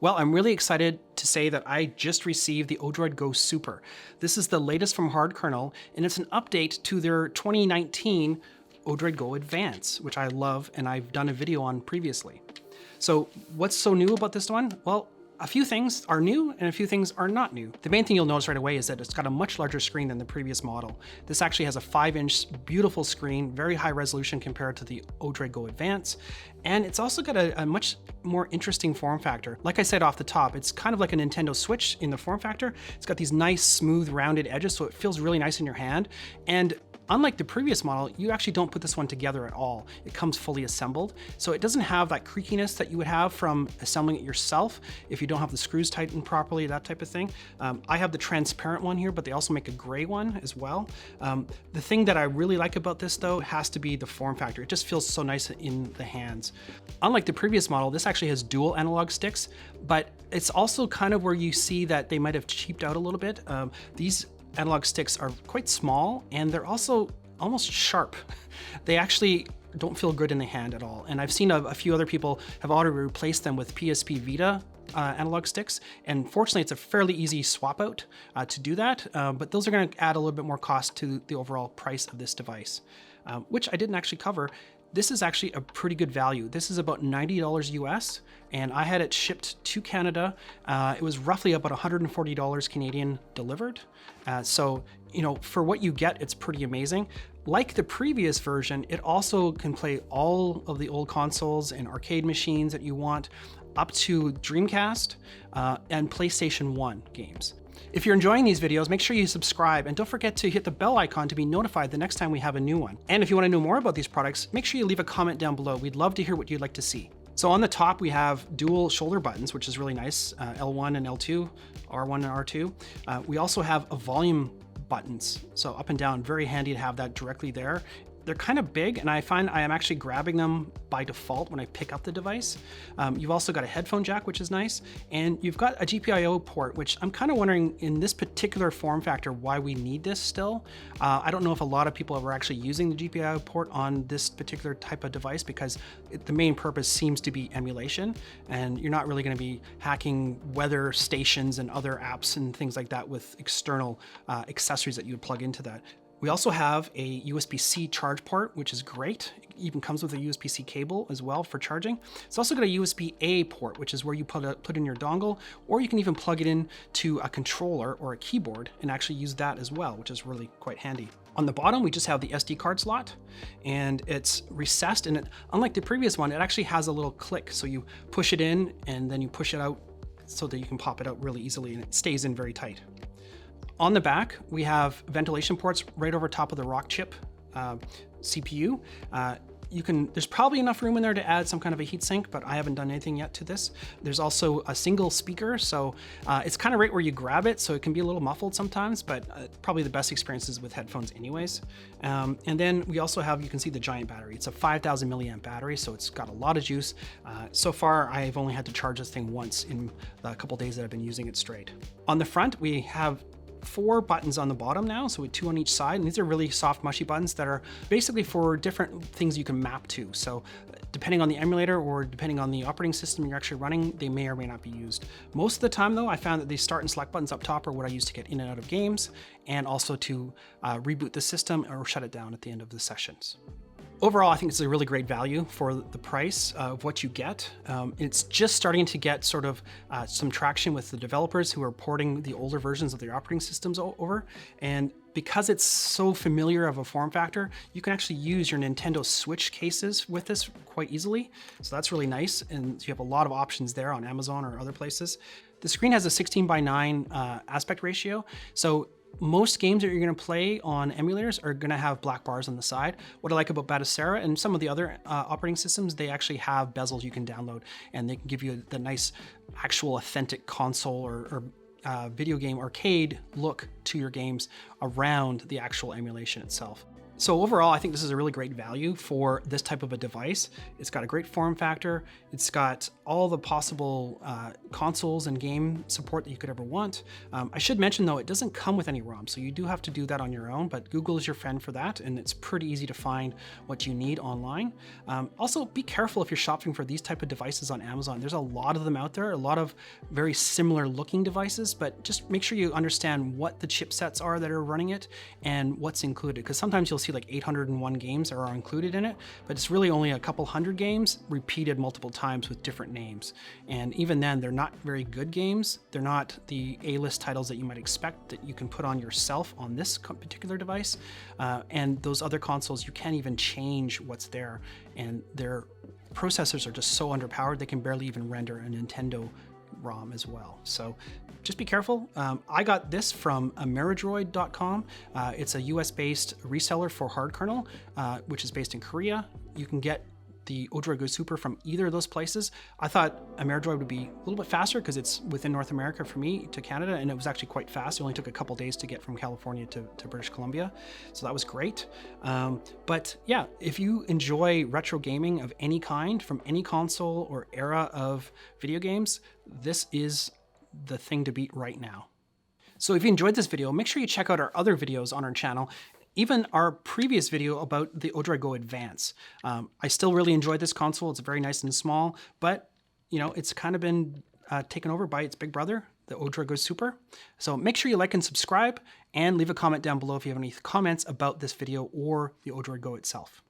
Well, I'm really excited to say that I just received the Odroid Go Super. This is the latest from HardKernel, and it's an update to their 2019 Odroid Go Advance, which I love and I've done a video on previously. So what's so new about this one? Well, a few things are new and a few things are not new. The main thing you'll notice right away is that it's got a much larger screen than the previous model. This actually has a 5-inch beautiful screen, very high resolution compared to the Odroid Go Advance. And it's also got a much more interesting form factor. Like I said off the top, it's kind of like a Nintendo Switch in the form factor. It's got these nice, smooth, rounded edges, so it feels really nice in your hand. And unlike the previous model, you actually don't put this one together at all. It comes fully assembled. So it doesn't have that creakiness that you would have from assembling it yourself if you don't have the screws tightened properly, that type of thing. I have the transparent one here, but they also make a gray one as well. The thing that I really like about this though has to be the form factor. It just feels so nice in the hands. Unlike the previous model, this actually has dual analog sticks, but it's also kind of where you see that they might have cheaped out a little bit. These analog sticks are quite small and they're also almost sharp. They actually don't feel good in the hand at all. And I've seen a few other people have already replaced them with PSP Vita analog sticks. And fortunately, it's a fairly easy swap out to do that. But those are going to add a little bit more cost to the overall price of this device, which I didn't actually cover. This is actually a pretty good value. This is about $90 US, and I had it shipped to Canada. It was roughly about $140 Canadian delivered. So, you know, for what you get, it's pretty amazing. Like the previous version, it also can play all of the old consoles and arcade machines that you want, up to Dreamcast and PlayStation 1 games. If you're enjoying these videos, make sure you subscribe and don't forget to hit the bell icon to be notified the next time we have a new one. And if you want to know more about these products, make sure you leave a comment down below. We'd love to hear what you'd like to see. So on the top, we have dual shoulder buttons, which is really nice, L1 and L2, R1 and R2. We also have a volume buttons, so up and down, very handy to have that directly there. They're kind of big, and I find I am actually grabbing them by default when I pick up the device. You've also got a headphone jack, which is nice, and you've got a Gpio port, which I'm kind of wondering in this particular form factor why we need this still. I don't know if a lot of people are actually using the Gpio port on this particular type of device because the main purpose seems to be emulation, and you're not really going to be hacking weather stations and other apps and things like that with external accessories that you would plug into that. We also have a USB-C charge port, which is great. It even comes with a USB-C cable as well for charging. It's also got a USB-A port, which is where you put in your dongle, or you can even plug it in to a controller or a keyboard and actually use that as well, which is really quite handy. On the bottom, we just have the SD card slot, and it's recessed, and unlike the previous one, it actually has a little click. So you push it in and then you push it out so that you can pop it out really easily, and it stays in very tight. On the back, we have ventilation ports right over top of the rock chip CPU. There's probably enough room in there to add some kind of a heatsink, but I haven't done anything yet to this. There's also a single speaker, so it's kind of right where you grab it, so it can be a little muffled sometimes, but probably the best experience is with headphones anyways. And then we also have, you can see the giant battery. It's a 5,000 milliamp battery, so it's got a lot of juice. So far, I've only had to charge this thing once in the couple days that I've been using it straight. On the front, we have 4 buttons on the bottom now, so with 2 on each side, and these are really soft, mushy buttons that are basically for different things you can map to. So depending on the emulator or depending on the operating system you're actually running, they may or may not be used. Most of the time though, I found that these start and select buttons up top are what I use to get in and out of games, and also to reboot the system or shut it down at the end of the sessions. Overall, I think it's a really great value for the price of what you get. It's just starting to get sort of some traction with the developers who are porting the older versions of their operating systems over. And because it's so familiar of a form factor, you can actually use your Nintendo Switch cases with this quite easily. So that's really nice. And you have a lot of options there on Amazon or other places. The screen has a 16:9 aspect ratio. So most games that you're going to play on emulators are going to have black bars on the side. What I like about Batocera and some of the other operating systems, they actually have bezels you can download, and they can give you the nice actual authentic console or video game arcade look to your games around the actual emulation itself. So overall, I think this is a really great value for this type of a device. It's got a great form factor. It's got all the possible consoles and game support that you could ever want. I should mention though, it doesn't come with any ROM, so you do have to do that on your own, but Google is your friend for that, and it's pretty easy to find what you need online. Also, be careful if you're shopping for these type of devices on Amazon. There's a lot of them out there, a lot of very similar looking devices, but just make sure you understand what the chipsets are that are running it and what's included, because sometimes you'll see like 801 games that are included in it, but it's really only a couple hundred games repeated multiple times with different names. And even then, they're not very good games. They're not the A-list titles that you might expect that you can put on yourself on this particular device. And those other consoles, you can't even change what's there. And their processors are just so underpowered, they can barely even render a Nintendo ROM as well. So just be careful. I got this from Ameridroid.com. It's a US-based reseller for HardKernel, which is based in Korea. You can get the Odroid Go Super from either of those places. I thought Ameridroid would be a little bit faster because it's within North America for me to Canada, and it was actually quite fast. It only took a couple days to get from California to British Columbia, so that was great. But yeah, if you enjoy retro gaming of any kind, from any console or era of video games, this is the thing to beat right now. So if you enjoyed this video, make sure you check out our other videos on our channel, even our previous video about the Odroid Go Advance. I still really enjoyed this console. It's very nice and small, but you know, it's kind of been taken over by its big brother, the Odroid Go Super. So make sure you like and subscribe, and leave a comment down below if you have any comments about this video or the Odroid Go itself.